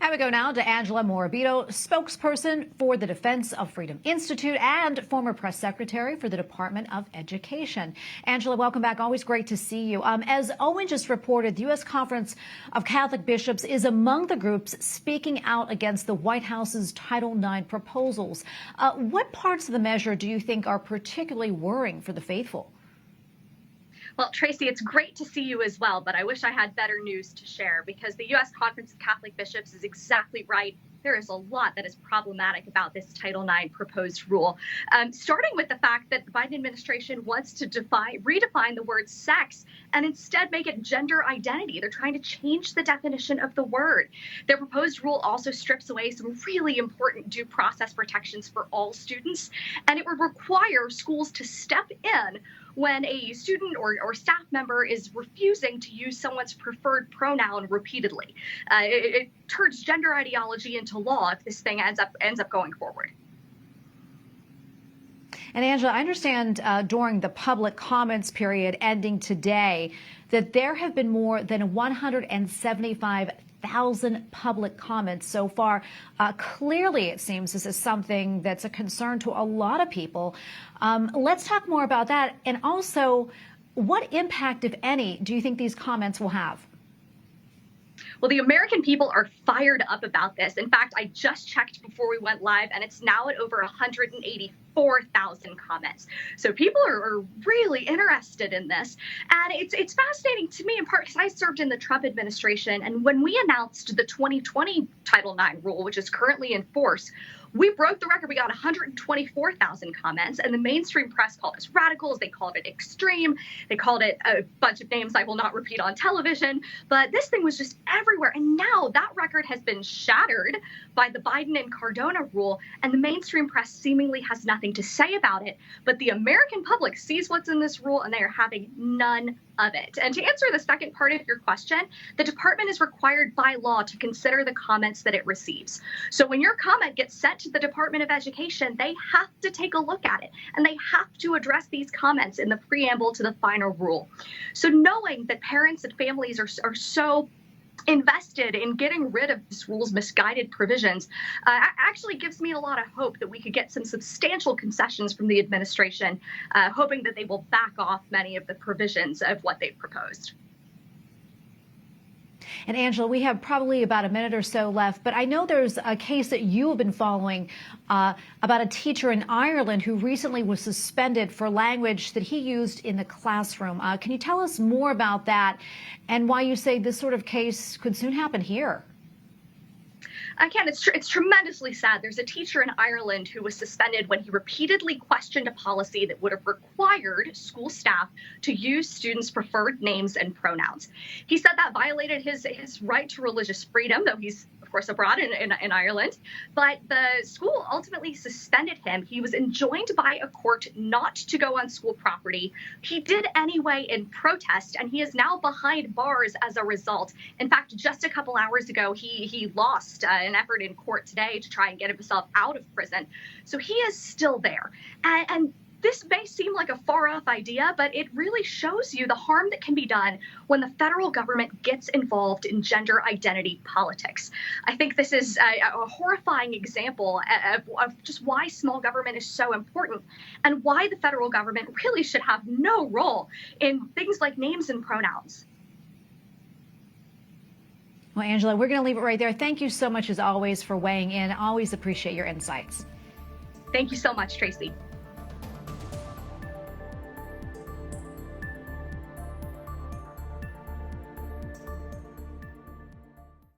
And we go now to Angela Morabito, spokesperson for the Defense of Freedom Institute and former press secretary for the Department of Education. Angela, welcome back. Always great to see you. As Owen just reported, the U.S. Conference of Catholic Bishops is among the groups speaking out against the White House's Title IX proposals. What parts of the measure do you think are particularly worrying for the faithful? Well, Tracy, it's great to see you as well, but I wish I had better news to share because the U.S. Conference of Catholic Bishops is exactly right. There is a lot that is problematic about this Title IX proposed rule, starting with the fact that the Biden administration wants to redefine the word sex and instead make it gender identity. They're trying to change the definition of the word. Their proposed rule also strips away some really important due process protections for all students, and it would require schools to step in when a student or staff member is refusing to use someone's preferred pronoun repeatedly. It turns gender ideology into law if this thing ends up going forward. And Angela, I understand during the public comments period ending today that there have been more than 175,000 public comments so far. Clearly, it seems this is something that's a concern to a lot of people. Let's talk more about that. And also, what impact, if any, do you think these comments will have? Well, the American people are fired up about this. In fact, I just checked before we went live, and it's now at over 184,000 comments. So people are really interested in this. And it's fascinating to me, in part because I served in the Trump administration. And when we announced the 2020 Title IX rule, which is currently in force, we broke the record. We got 124,000 comments, and the mainstream press called us radicals. They called it extreme. They called it a bunch of names I will not repeat on television. But this thing was just everywhere. And now that record has been shattered by the Biden and Cardona rule, and the mainstream press seemingly has nothing to say about it. But the American public sees what's in this rule, and they are having none of it. And to answer the second part of your question, the department is required by law to consider the comments that it receives. So when your comment gets sent to the Department of Education, they have to take a look at it, and they have to address these comments in the preamble to the final rule. So knowing that parents and families are so invested in getting rid of this rule's misguided provisions actually gives me a lot of hope that we could get some substantial concessions from the administration, hoping that they will back off many of the provisions of what they've proposed. And Angela, we have probably about a minute or so left, but I know there's a case that you have been following about a teacher in Ireland who recently was suspended for language that he used in the classroom. Can you tell us more about that and why you say this sort of case could soon happen here? Again, it's tremendously sad. There's a teacher in Ireland who was suspended when he repeatedly questioned a policy that would have required school staff to use students' preferred names and pronouns. He said that violated his right to religious freedom, though he's, of course, abroad in Ireland. But the school ultimately suspended him. He was enjoined by a court not to go on school property. He did anyway in protest, and he is now behind bars as a result. In fact, just a couple hours ago, he lost an effort in court today to try and get himself out of prison. So he is still there. And this may seem like a far-off idea, but it really shows you the harm that can be done when the federal government gets involved in gender identity politics. I think this is a horrifying example of just why small government is so important and why the federal government really should have no role in things like names and pronouns. Well, Angela, we're going to leave it right there. Thank you so much, as always, for weighing in. Always appreciate your insights. Thank you so much, Tracy.